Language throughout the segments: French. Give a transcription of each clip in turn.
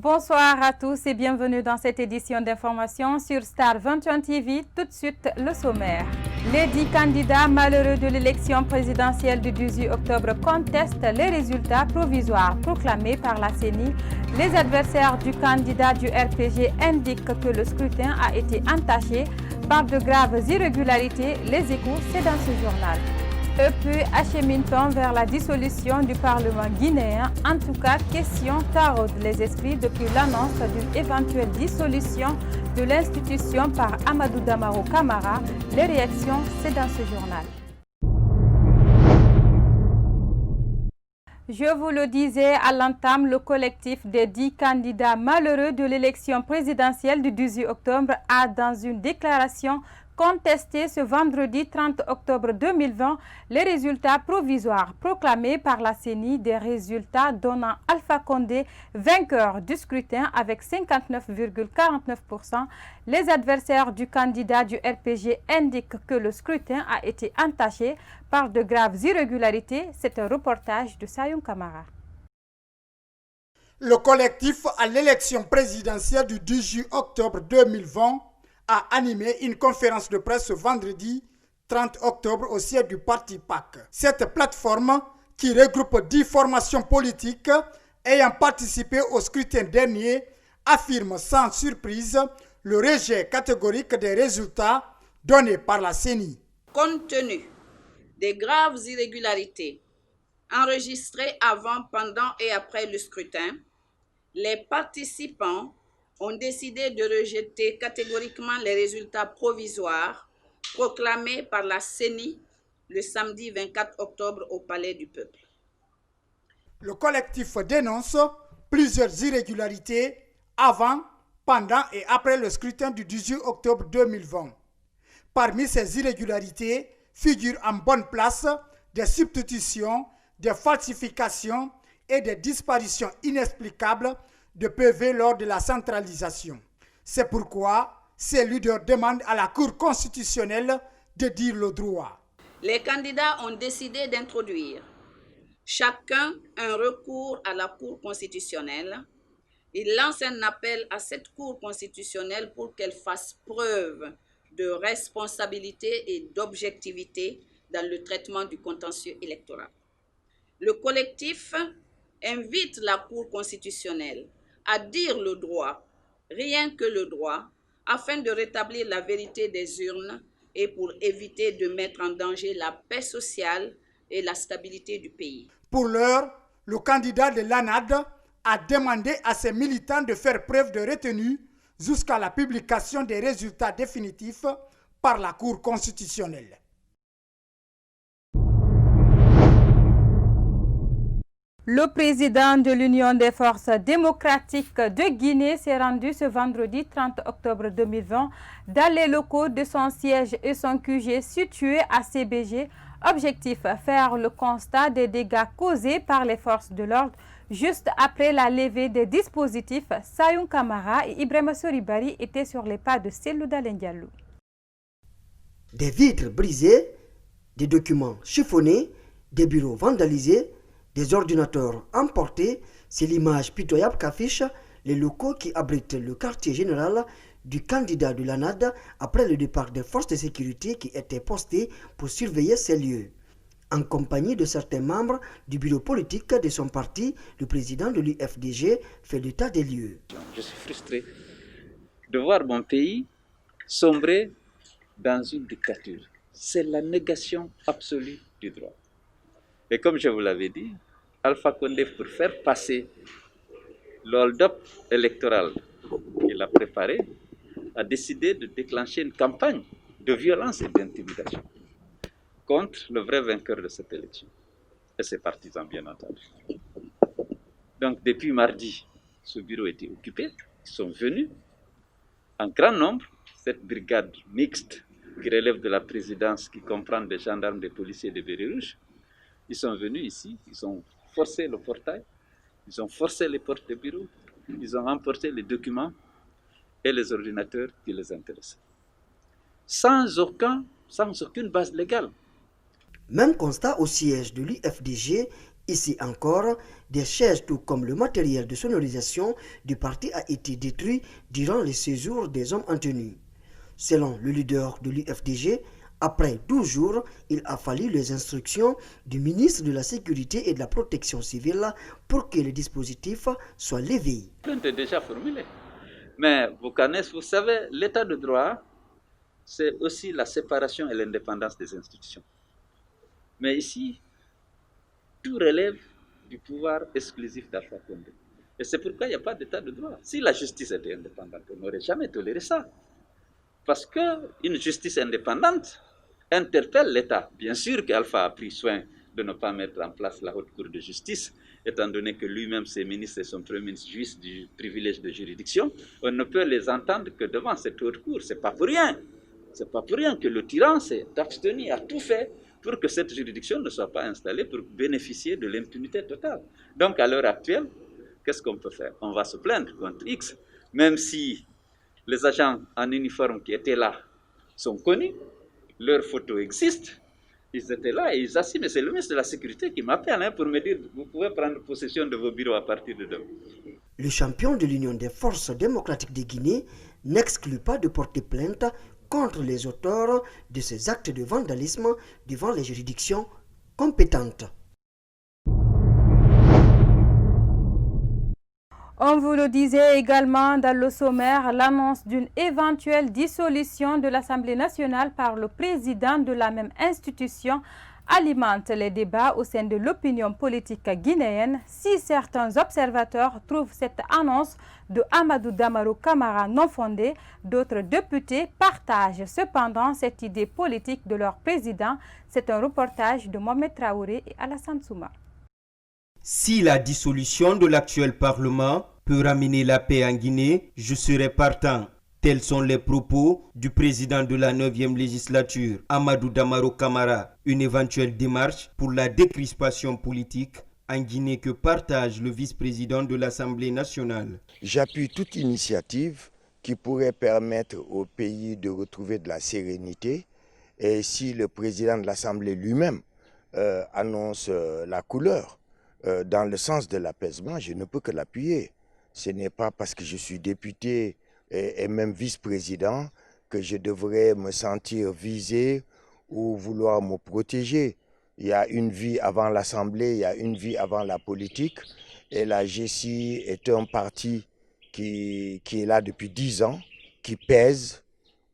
Bonsoir à tous et bienvenue dans cette édition d'information sur Star 21 TV. Tout de suite, le sommaire. Les 10 candidats malheureux de l'élection présidentielle du 18 octobre contestent les résultats provisoires proclamés par la CENI. Les adversaires du candidat du RPG indiquent que le scrutin a été entaché par de graves irrégularités. Les échos, c'est dans ce journal. Peu achemine-t-on vers la dissolution du Parlement guinéen? En tout cas, question taraude les esprits depuis l'annonce d'une éventuelle dissolution de l'institution par Amadou Damaro Camara. Les réactions, c'est dans ce journal. Je vous le disais à l'entame, le collectif des 10 candidats malheureux de l'élection présidentielle du 18 octobre a, dans une déclaration, contesté ce vendredi 30 octobre 2020 les résultats provisoires proclamés par la CENI, des résultats donnant Alpha Condé vainqueur du scrutin avec 59,49%. Les adversaires du candidat du RPG indiquent que le scrutin a été entaché par de graves irrégularités. C'est un reportage de Sayoun Kamara. Le collectif à l'élection présidentielle du 18 octobre 2020 a animé une conférence de presse ce vendredi 30 octobre au siège du parti PAC. Cette plateforme, qui regroupe 10 formations politiques ayant participé au scrutin dernier, affirme sans surprise le rejet catégorique des résultats donnés par la CENI. Compte tenu des graves irrégularités enregistrées avant, pendant et après le scrutin, les participants ont décidé de rejeter catégoriquement les résultats provisoires proclamés par la CENI le samedi 24 octobre au Palais du Peuple. Le collectif dénonce plusieurs irrégularités avant, pendant et après le scrutin du 18 octobre 2020. Parmi ces irrégularités figurent en bonne place des substitutions, des falsifications et des disparitions inexplicables de PV lors de la centralisation. C'est pourquoi ces leaders demandent à la Cour constitutionnelle de dire le droit. Les candidats ont décidé d'introduire chacun un recours à la Cour constitutionnelle. Ils lancent un appel à cette Cour constitutionnelle pour qu'elle fasse preuve de responsabilité et d'objectivité dans le traitement du contentieux électoral. Le collectif invite la Cour constitutionnelle à dire le droit, rien que le droit, afin de rétablir la vérité des urnes et pour éviter de mettre en danger la paix sociale et la stabilité du pays. Pour l'heure, le candidat de l'ANAD a demandé à ses militants de faire preuve de retenue jusqu'à la publication des résultats définitifs par la Cour constitutionnelle. Le président de l'Union des forces démocratiques de Guinée s'est rendu ce vendredi 30 octobre 2020 dans les locaux de son siège et son QG situé à CBG. Objectif, faire le constat des dégâts causés par les forces de l'ordre juste après la levée des dispositifs. Sayoun Kamara et Ibrahima Soribari étaient sur les pas de Selou Dalen Diallo. Des vitres brisées, des documents chiffonnés, des bureaux vandalisés, des ordinateurs emportés, c'est l'image pitoyable qu'affichent les locaux qui abritent le quartier général du candidat de l'ANAD après le départ des forces de sécurité qui étaient postées pour surveiller ces lieux. En compagnie de certains membres du bureau politique de son parti, le président de l'UFDG fait l'état des lieux. Je suis frustré de voir mon pays sombrer dans une dictature. C'est la négation absolue du droit. Et comme je vous l'avais dit, Alpha Condé, pour faire passer le hold-up électoral qu'il a préparé, a décidé de déclencher une campagne de violence et d'intimidation contre le vrai vainqueur de cette élection, et ses partisans bien entendu. Donc depuis mardi, ce bureau était occupé, ils sont venus en grand nombre, cette brigade mixte qui relève de la présidence, qui comprend des gendarmes, des policiers et des bérets rouges. Ils sont venus ici, ils ont forcé le portail, ils ont forcé les portes des bureaux, ils ont emporté les documents et les ordinateurs qui les intéressaient. Sans aucune base légale. Même constat au siège de l'UFDG Ici encore, des chaises tout comme le matériel de sonorisation du parti a été détruit durant le séjour des hommes en tenue. Selon le leader de l'UFDG, après 12 jours, il a fallu les instructions du ministre de la Sécurité et de la Protection civile pour que le dispositif soit levé. La plainte est déjà formulée. Mais vous savez, l'état de droit, c'est aussi la séparation et l'indépendance des institutions. Mais ici, tout relève du pouvoir exclusif d'Alpha Condé. Et c'est pourquoi il n'y a pas d'état de droit. Si la justice était indépendante, on n'aurait jamais toléré ça. Parce qu'une justice indépendante interpelle l'État. Bien sûr qu'Alpha a pris soin de ne pas mettre en place la haute cour de justice, étant donné que lui-même, ses ministres et son premier ministre jouissent du privilège de juridiction. On ne peut les entendre que devant cette haute cour. Ce n'est pas pour rien. Ce n'est pas pour rien que le tyran s'est abstenu, a tout fait pour que cette juridiction ne soit pas installée pour bénéficier de l'impunité totale. Donc, à l'heure actuelle, qu'est-ce qu'on peut faire? On va se plaindre contre X, même si les agents en uniforme qui étaient là sont connus, leurs photos existent, ils étaient là et ils assument. C'est le ministre de la Sécurité qui m'appelle pour me dire « Vous pouvez prendre possession de vos bureaux à partir de demain ». Le champion de l'Union des forces démocratiques de Guinée n'exclut pas de porter plainte contre les auteurs de ces actes de vandalisme devant les juridictions compétentes. On vous le disait également dans le sommaire, l'annonce d'une éventuelle dissolution de l'Assemblée nationale par le président de la même institution alimente les débats au sein de l'opinion politique guinéenne. Si certains observateurs trouvent cette annonce de Amadou Damaro Camara non fondée, d'autres députés partagent cependant cette idée politique de leur président. C'est un reportage de Mohamed Traoré et Alassane Souma. Si la dissolution de l'actuel Parlement peut ramener la paix en Guinée, je serai partant. Tels sont les propos du président de la 9e législature, Amadou Damaro Camara. Une éventuelle démarche pour la décrispation politique en Guinée que partage le vice-président de l'Assemblée nationale. J'appuie toute initiative qui pourrait permettre au pays de retrouver de la sérénité. Et si le président de l'Assemblée lui-même annonce la couleur dans le sens de l'apaisement, je ne peux que l'appuyer. Ce n'est pas parce que je suis député et même vice-président que je devrais me sentir visé ou vouloir me protéger. Il y a une vie avant l'Assemblée, il y a une vie avant la politique. Et la GCI est un parti qui est là depuis 10 ans, qui pèse,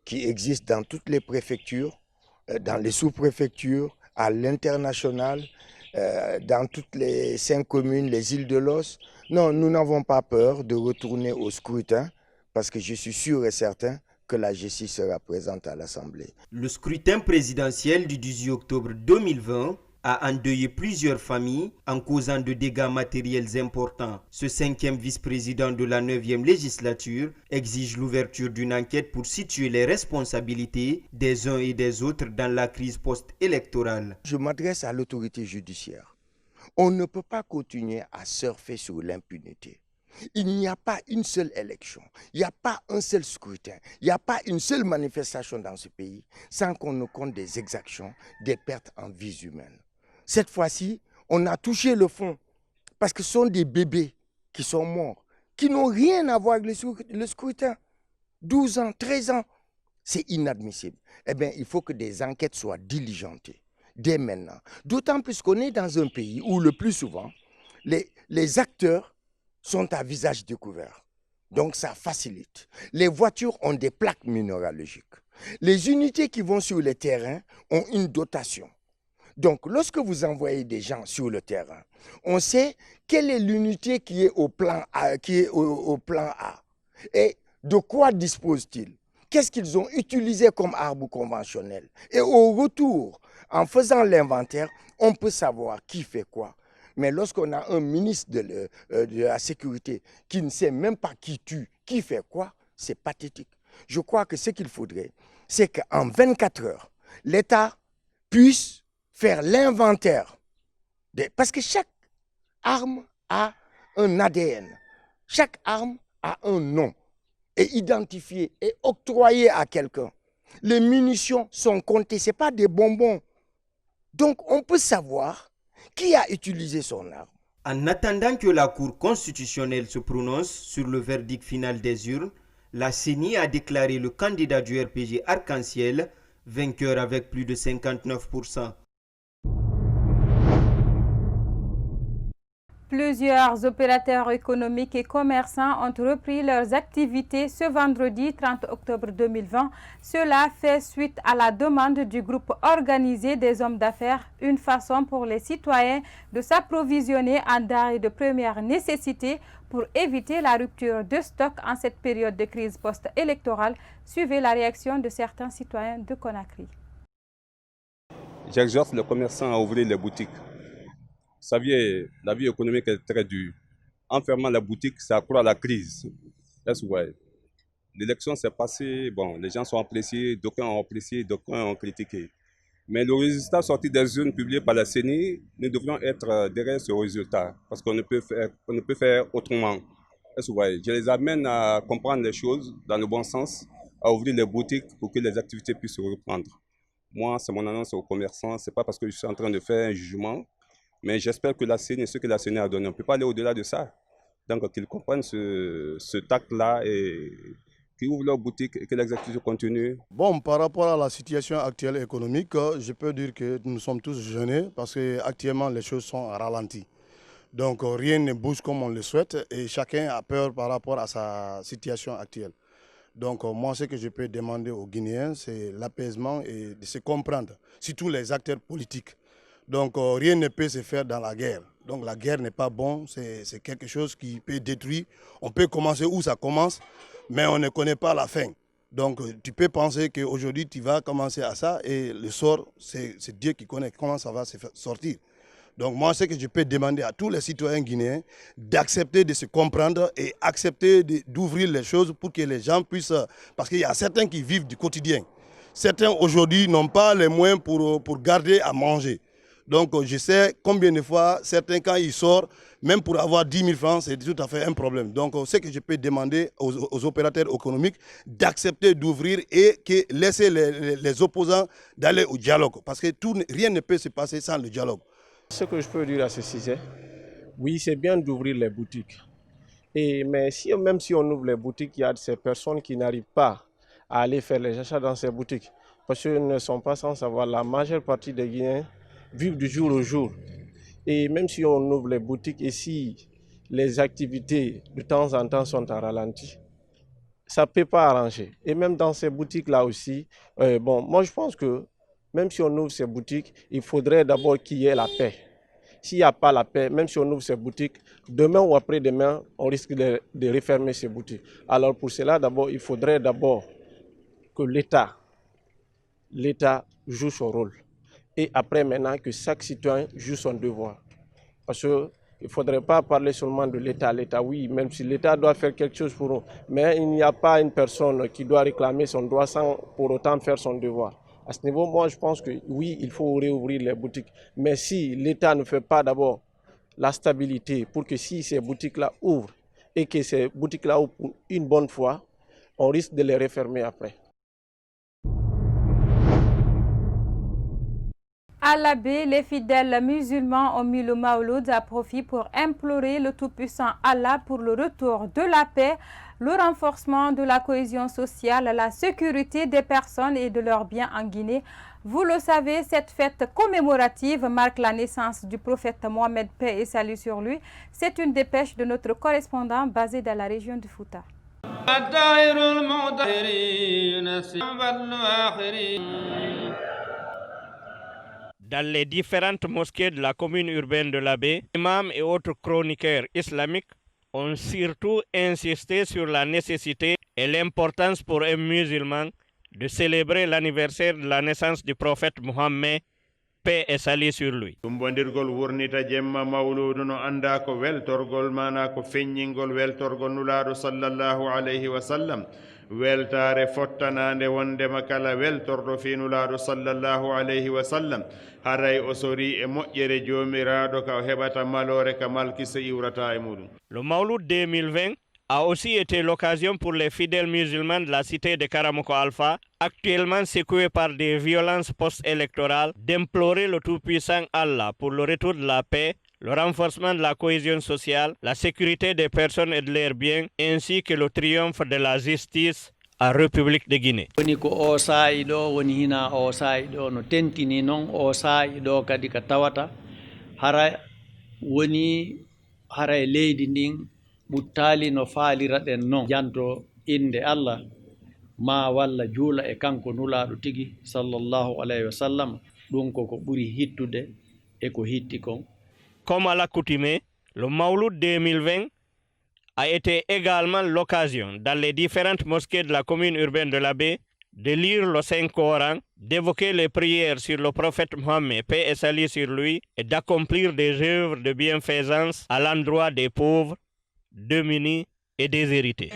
qui existe dans toutes les préfectures, dans les sous-préfectures, à l'international, dans toutes les 5 communes, les îles de l'Os. Non, nous n'avons pas peur de retourner au scrutin parce que je suis sûr et certain que la GCI sera présente à l'Assemblée. Le scrutin présidentiel du 18 octobre 2020 a endeuillé plusieurs familles en causant de dégâts matériels importants. Ce 5e vice-président de la 9e législature exige l'ouverture d'une enquête pour situer les responsabilités des uns et des autres dans la crise post-électorale. Je m'adresse à l'autorité judiciaire. On ne peut pas continuer à surfer sur l'impunité. Il n'y a pas une seule élection, il n'y a pas un seul scrutin, il n'y a pas une seule manifestation dans ce pays sans qu'on ne compte des exactions, des pertes en vies humaines. Cette fois-ci, on a touché le fond parce que ce sont des bébés qui sont morts, qui n'ont rien à voir avec le scrutin. 12 ans, 13 ans, c'est inadmissible. Eh bien, il faut que des enquêtes soient diligentées dès maintenant. D'autant plus qu'on est dans un pays où le plus souvent, les acteurs sont à visage découvert. Donc ça facilite. Les voitures ont des plaques minéralogiques. Les unités qui vont sur le terrain ont une dotation. Donc lorsque vous envoyez des gens sur le terrain, on sait quelle est l'unité qui est au plan A, et de quoi disposent-ils. Qu'est-ce qu'ils ont utilisé comme arme conventionnelle. Et au retour, en faisant l'inventaire, on peut savoir qui fait quoi. Mais lorsqu'on a un ministre de la Sécurité qui ne sait même pas qui tue, qui fait quoi, c'est pathétique. Je crois que ce qu'il faudrait, c'est qu'en 24 heures, l'État puisse faire l'inventaire. Parce que chaque arme a un ADN. Chaque arme a un nom. Et identifié et octroyé à quelqu'un. Les munitions sont comptées, ce n'est pas des bonbons. Donc on peut savoir Qui a utilisé son arme? En attendant que la Cour constitutionnelle se prononce sur le verdict final des urnes, la CENI a déclaré le candidat du RPG Arc-en-Ciel vainqueur avec plus de 59%. Plusieurs opérateurs économiques et commerçants ont repris leurs activités ce vendredi 30 octobre 2020. Cela fait suite à la demande du groupe organisé des hommes d'affaires, une façon pour les citoyens de s'approvisionner en denrées de première nécessité pour éviter la rupture de stock en cette période de crise post-électorale. Suivez la réaction de certains citoyens de Conakry. J'exhorte les commerçants à ouvrir les boutiques. Vous savez, la vie économique est très dure. En fermant la boutique, ça accroît la crise. L'élection s'est passée, bon, les gens sont appréciés, d'aucuns ont apprécié, d'aucuns ont critiqué. Mais le résultat sorti des urnes publiées par la CENI, nous devrions être derrière ce résultat, parce qu'on ne peut faire autrement. Je les amène à comprendre les choses dans le bon sens, à ouvrir les boutiques pour que les activités puissent se reprendre. Moi, c'est mon annonce aux commerçants, ce n'est pas parce que je suis en train de faire un jugement, mais j'espère que la CENI, ce que la CENI a donné, on ne peut pas aller au-delà de ça. Donc qu'ils comprennent ce tact-là et qu'ils ouvrent leur boutique et que les activités continuent. Bon, par rapport à la situation actuelle économique, je peux dire que nous sommes tous gênés parce qu'actuellement les choses sont ralenties. Donc rien ne bouge comme on le souhaite et chacun a peur par rapport à sa situation actuelle. Donc moi, ce que je peux demander aux Guinéens, c'est l'apaisement et de se comprendre, surtout les acteurs politiques. Donc rien ne peut se faire dans la guerre. Donc la guerre n'est pas bon, c'est quelque chose qui peut détruire. On peut commencer où ça commence, mais on ne connaît pas la fin. Donc tu peux penser qu'aujourd'hui tu vas commencer à ça et le sort, c'est Dieu qui connaît comment ça va se sortir. Donc moi, ce que je peux demander à tous les citoyens guinéens, d'accepter de se comprendre et accepter d'ouvrir les choses pour que les gens puissent... Parce qu'il y a certains qui vivent du quotidien. Certains aujourd'hui n'ont pas les moyens pour garder à manger. Donc je sais combien de fois certains, quand ils sortent, même pour avoir 10 000 francs, c'est tout à fait un problème. Donc ce que je peux demander aux opérateurs économiques, d'accepter d'ouvrir et de laisser les opposants d'aller au dialogue. Parce que rien ne peut se passer sans le dialogue. Ce que je peux dire à ce sujet, oui, c'est bien d'ouvrir les boutiques. Mais même si on ouvre les boutiques, il y a ces personnes qui n'arrivent pas à aller faire les achats dans ces boutiques. Parce qu'ils ne sont pas sans savoir, la majeure partie des Guinéens vivent du jour au jour. Et même si on ouvre les boutiques et si les activités de temps en temps sont à ralenti, ça ne peut pas arranger. Et même dans ces boutiques-là aussi, moi je pense que même si on ouvre ces boutiques, il faudrait d'abord qu'il y ait la paix. S'il n'y a pas la paix, même si on ouvre ces boutiques, demain ou après-demain, on risque de refermer ces boutiques. Alors pour cela, d'abord, il faudrait d'abord que l'État joue son rôle. Et après maintenant que chaque citoyen joue son devoir. Parce qu'il ne faudrait pas parler seulement de l'État. L'État, oui, même si l'État doit faire quelque chose pour nous. Mais il n'y a pas une personne qui doit réclamer son droit sans pour autant faire son devoir. À ce niveau, moi je pense que oui, il faut réouvrir les boutiques. Mais si l'État ne fait pas d'abord la stabilité pour que si ces boutiques-là ouvrent et que ces boutiques-là ouvrent pour une bonne fois, on risque de les refermer après. À l'abbé, les fidèles musulmans ont mis le Mawlud à profit pour implorer le Tout-Puissant Allah pour le retour de la paix, le renforcement de la cohésion sociale, la sécurité des personnes et de leurs biens en Guinée. Vous le savez, cette fête commémorative marque la naissance du prophète Mohammed, paix et salut sur lui. C'est une dépêche de notre correspondant basé dans la région de Fouta. Dans les différentes mosquées de la commune urbaine de l'Abbé, imams et autres chroniqueurs islamiques ont surtout insisté sur la nécessité et l'importance pour un musulman de célébrer l'anniversaire de la naissance du prophète Mohammed, paix et salut sur lui. Ɗumbodirgol wurnita jemma mawludu no anda ko weltorgol mana ko feññingol weltorgol nulaaɗo sallallahu alayhi wa sallam weltare fottanande wondema kala weltorɗo fi nulaaɗo sallallahu alayhi wa sallam haray o sori e moƴƴere jomiraɗo ka heɓata malore ka malkisa iwrata e muɗum. Le Mawlud 2020 a aussi été l'occasion pour les fidèles musulmans de la cité de Karamoko Alpha, actuellement secoués par des violences post-électorales, d'implorer le Tout-Puissant Allah pour le retour de la paix, le renforcement de la cohésion sociale, la sécurité des personnes et de leurs biens, ainsi que le triomphe de la justice à République de Guinée. Woni ko o saayi ɗo woni hina o saayi ɗo no tentini noon o saayi ɗo kadi ka tawata hara woni hara e leydi ndin ɓuttali no faalira ɗen noon janto inde Allah ma walla juula e kanko nulaɗo tigi sallallahu alayhi wa sallam ɗum koko ɓuri hittude e ko hitti kon. Comme à l'accoutumée, le Mawlud 2020 a été également l'occasion, dans les différentes mosquées de la commune urbaine de la Baie, de lire le Saint-Coran, d'évoquer les prières sur le prophète Mohammed, paix et salut sur lui, et d'accomplir des œuvres de bienfaisance à l'endroit des pauvres, démunis et déshérités.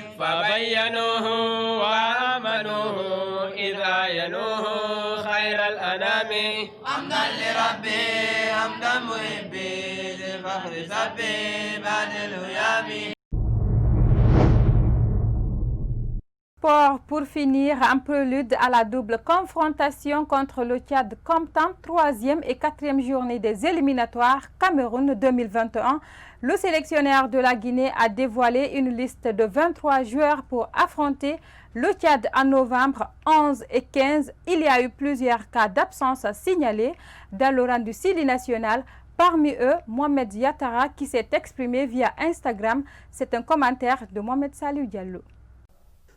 Pour finir, un prélude à la double confrontation contre le Tchad comme temps, 3e et 4e journée des éliminatoires Cameroun 2021. Le sélectionneur de la Guinée a dévoilé une liste de 23 joueurs pour affronter le Tchad en novembre 11 et 15. Il y a eu plusieurs cas d'absence signalés dans le rang du Sili national. Parmi eux, Mohamed Yatara qui s'est exprimé via Instagram. C'est un commentaire de Mohamed Salou Diallo.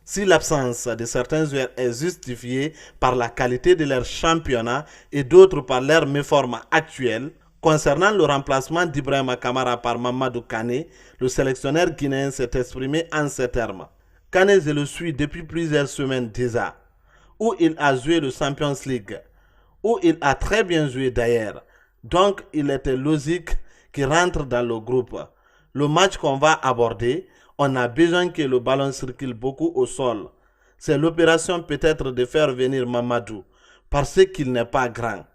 Si l'absence de certains joueurs est justifiée par la qualité de leur championnat et d'autres par leur méforme actuelle, concernant le remplacement d'Ibrahima Kamara par Mamadou Kane, le sélectionneur guinéen s'est exprimé en ces termes. Kane, je le suis depuis plusieurs semaines déjà, où il a joué le Champions League, où il a très bien joué d'ailleurs. Donc, il était logique qu'il rentre dans le groupe. Le match qu'on va aborder, on a besoin que le ballon circule beaucoup au sol. C'est l'opération peut-être de faire venir Mamadou, parce qu'il n'est pas grand.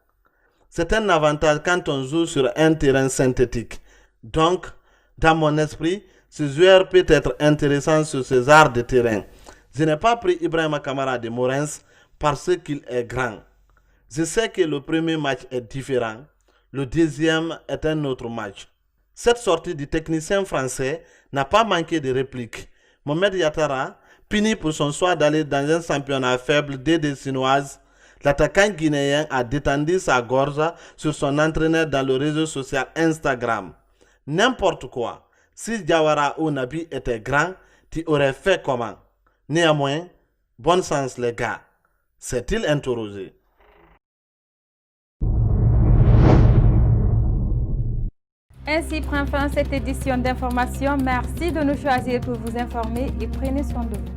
C'est un avantage quand on joue sur un terrain synthétique. Donc, dans mon esprit, ce joueur peut être intéressant sur ce genre de terrain. Je n'ai pas pris Ibrahima Kamara de Morens parce qu'il est grand. Je sais que le premier match est différent. Le deuxième est un autre match. Cette sortie du technicien français n'a pas manqué de répliques. Mohamed Yatara, puni pour son choix d'aller dans un championnat faible des Décinoises, l'attaquant guinéen a détendu sa gorge sur son entraîneur dans le réseau social Instagram. N'importe quoi. Si Diawara ou Nabi étaient grands, tu aurais fait comment? Néanmoins, bon sens les gars, s'est-il interrogé. Ainsi prend fin cette édition d'information. Merci de nous choisir pour vous informer et prenez soin de vous.